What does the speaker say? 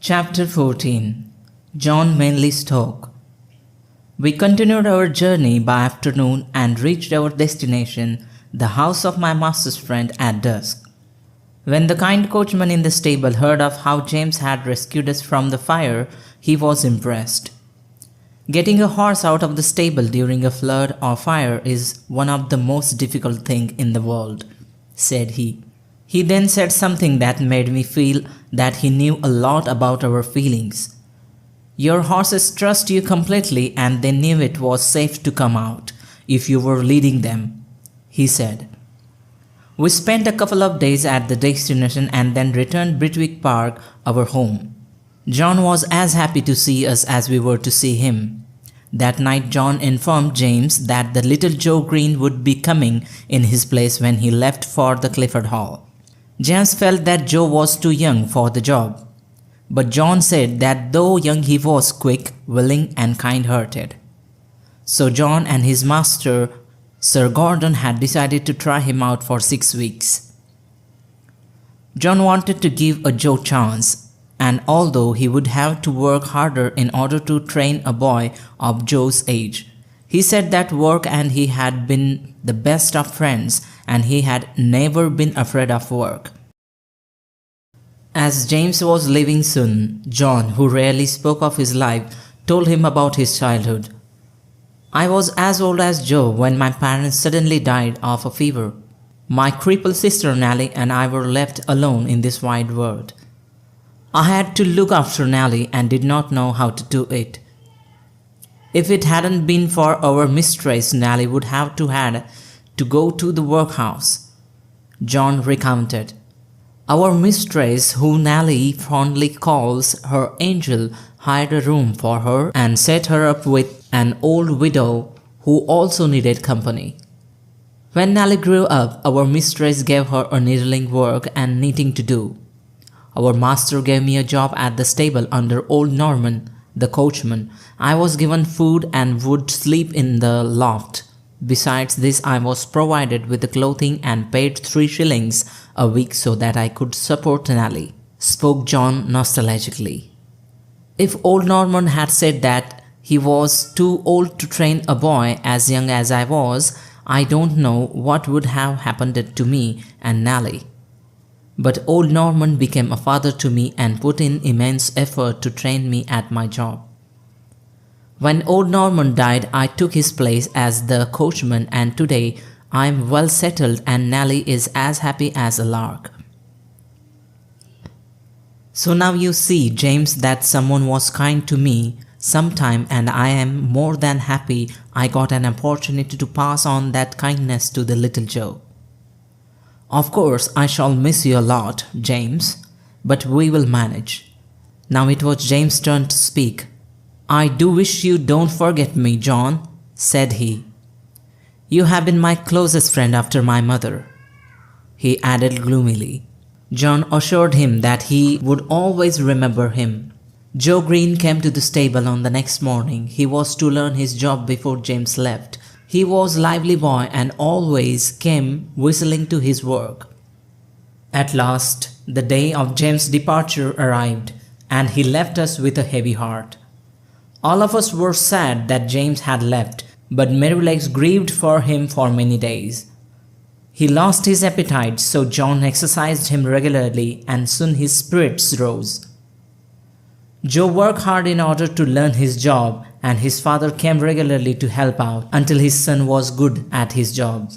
Chapter 14. John Manley's Talk. We continued our journey by afternoon and reached our destination, the house of my master's friend, at dusk. When the kind coachman in the stable heard of how James had rescued us from the fire, he was impressed. Getting a horse out of the stable during a flood or fire is one of the most difficult things in the world, said he. He then said something that made me feel that he knew a lot about our feelings. Your horses trust you completely and they knew it was safe to come out if you were leading them, he said. We spent a couple of days at the destination and then returned Britwick Park, our home. John was as happy to see us as we were to see him. That night John informed James that the little Joe Green would be coming in his place when he left for the Clifford Hall. James felt that Joe was too young for the job, but John said that though young he was quick, willing and kind-hearted. So John and his master, Sir Gordon, had decided to try him out for 6 weeks. John wanted to give a Joe chance, and although he would have to work harder in order to train a boy of Joe's age, he said that work and he had been the best of friends and he had never been afraid of work. As James was leaving soon, John, who rarely spoke of his life, told him about his childhood. I was as old as Joe when my parents suddenly died of a fever. My crippled sister Nellie and I were left alone in this wide world. I had to look after Nellie and did not know how to do it. If it hadn't been for our mistress, Nellie would have had to go to the workhouse, John recounted. Our mistress, who Nellie fondly calls her angel, hired a room for her and set her up with an old widow who also needed company. When Nellie grew up, our mistress gave her a needling work and knitting to do. Our master gave me a job at the stable under old Norman, the coachman. I was given food and would sleep in the loft. Besides this, I was provided with the clothing and paid 3 shillings a week so that I could support Nellie, spoke John nostalgically. If old Norman had said that he was too old to train a boy as young as I was, I don't know what would have happened to me and Nellie. But old Norman became a father to me and put in immense effort to train me at my job. When old Norman died, I took his place as the coachman and today I am well settled and Nellie is as happy as a lark. So now you see, James, that someone was kind to me sometime and I am more than happy I got an opportunity to pass on that kindness to the little Joe. Of course, I shall miss you a lot, James, but we will manage. Now it was James' turn to speak. I do wish you don't forget me, John, said he. You have been my closest friend after my mother, he added gloomily. John assured him that he would always remember him. Joe Green came to the stable on the next morning. He was to learn his job before James left. He was a lively boy and always came whistling to his work. At last, the day of James' departure arrived, and he left us with a heavy heart. All of us were sad that James had left, but Merrylegs grieved for him for many days. He lost his appetite, so John exercised him regularly, and soon his spirits rose. Joe worked hard in order to learn his job, and his father came regularly to help out until his son was good at his job.